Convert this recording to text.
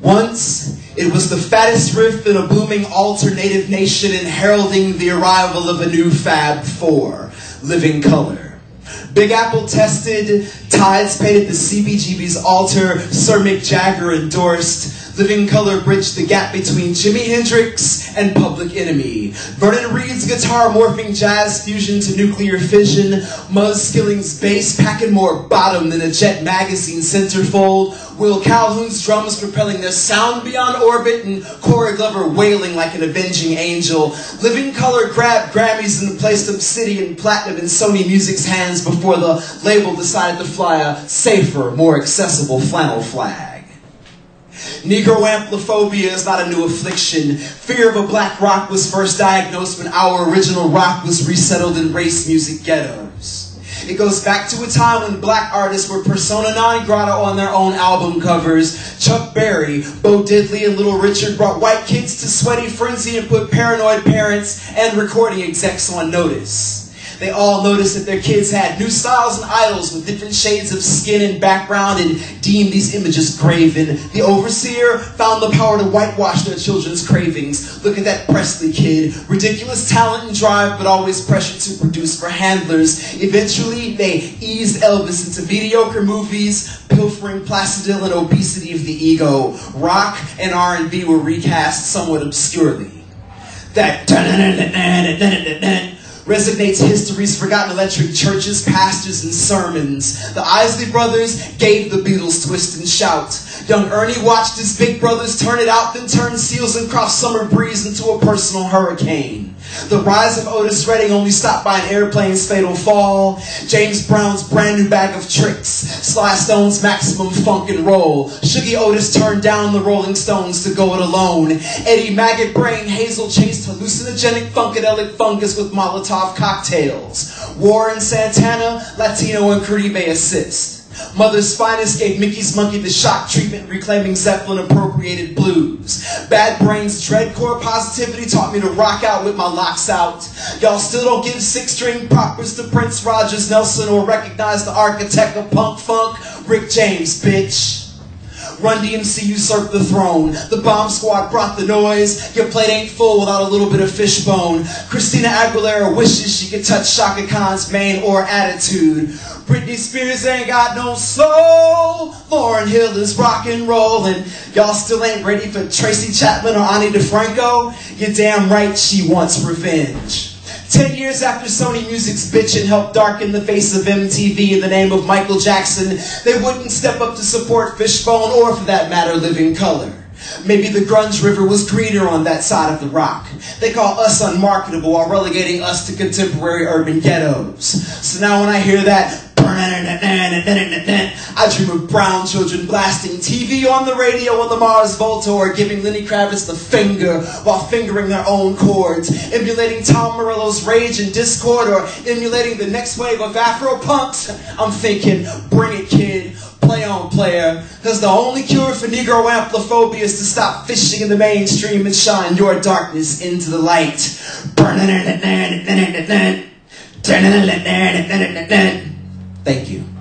Once, it was the fattest riff in a booming alternative nation and heralding the arrival of a new Fab Four, Living Color. Big Apple tested, Tides painted the CBGB's altar, Sir Mick Jagger endorsed. Living Color bridged the gap between Jimi Hendrix and Public Enemy. Vernon Reid's guitar morphing jazz fusion to nuclear fission. Muzz Skilling's bass packing more bottom than a Jet magazine centerfold. Will Calhoun's drums propelling their sound beyond orbit, and Corey Glover wailing like an avenging angel. Living Color grabbed Grammys and placed Obsidian Platinum in Sony Music's hands before the label decided to fly a safer, more accessible flannel flag. Negroampliphobia is not a new affliction. Fear of a black rock was first diagnosed when our original rock was resettled in race music ghettos. It goes back to a time when black artists were persona non grata on their own album covers. Chuck Berry, Bo Diddley, and Little Richard brought white kids to sweaty frenzy and put paranoid parents and recording execs on notice. They all noticed that their kids had new styles and idols with different shades of skin and background and deemed these images graven. The overseer found the power to whitewash their children's cravings. Look at that Presley kid. Ridiculous talent and drive, but always pressured to produce for handlers. Eventually, they eased Elvis into mediocre movies, pilfering Placidil and obesity of the ego. Rock and R&B were recast somewhat obscurely. That resonates history's forgotten electric churches, pastors, and sermons. The Isley Brothers gave the Beatles twist and shout. Young Ernie watched his big brothers turn it out, then turn Seals and Croft Summer Breeze into a personal hurricane. The rise of Otis Redding only stopped by an airplane's fatal fall. James Brown's brand new bag of tricks. Sly Stone's maximum funk and roll. Shuggy Otis turned down the Rolling Stones to go it alone. Eddie Maggot Brain Hazel chased hallucinogenic funkadelic fungus with Molotov cocktails. Warren Santana, Latino and Caribe assist. Mother's Finest gave Mickey's Monkey the shock treatment, reclaiming Zeppelin appropriated blues. Bad Brains Dreadcore positivity taught me to rock out with my locks out. Y'all still don't give six-string propers to Prince Rogers Nelson or recognize the architect of punk funk, Rick James, bitch. Run DMC usurped the throne. The Bomb Squad brought the noise. Your plate ain't full without a little bit of fishbone. Christina Aguilera wishes she could touch Shaka Khan's mane or attitude. Britney Spears ain't got no soul. Lauryn Hill is rock and roll. And y'all still ain't ready for Tracy Chapman or Ani DeFranco? You're damn right she wants revenge. 10 years after Sony Music's bitchin' helped darken the face of MTV in the name of Michael Jackson, they wouldn't step up to support Fishbone or, for that matter, Living Color. Maybe the grunge river was greener on that side of the rock. They call us unmarketable while relegating us to contemporary urban ghettos. So now when I hear that, I dream of brown children blasting TV on the radio on the Mars Volta, or giving Lenny Kravitz the finger while fingering their own chords, emulating Tom Morello's rage and discord, or emulating the next wave of Afro punks. I'm thinking, bring it, kid. Play on, player, because the only cure for Negroampliphobia is to stop fishing in the mainstream and shine your darkness into the light. Thank you.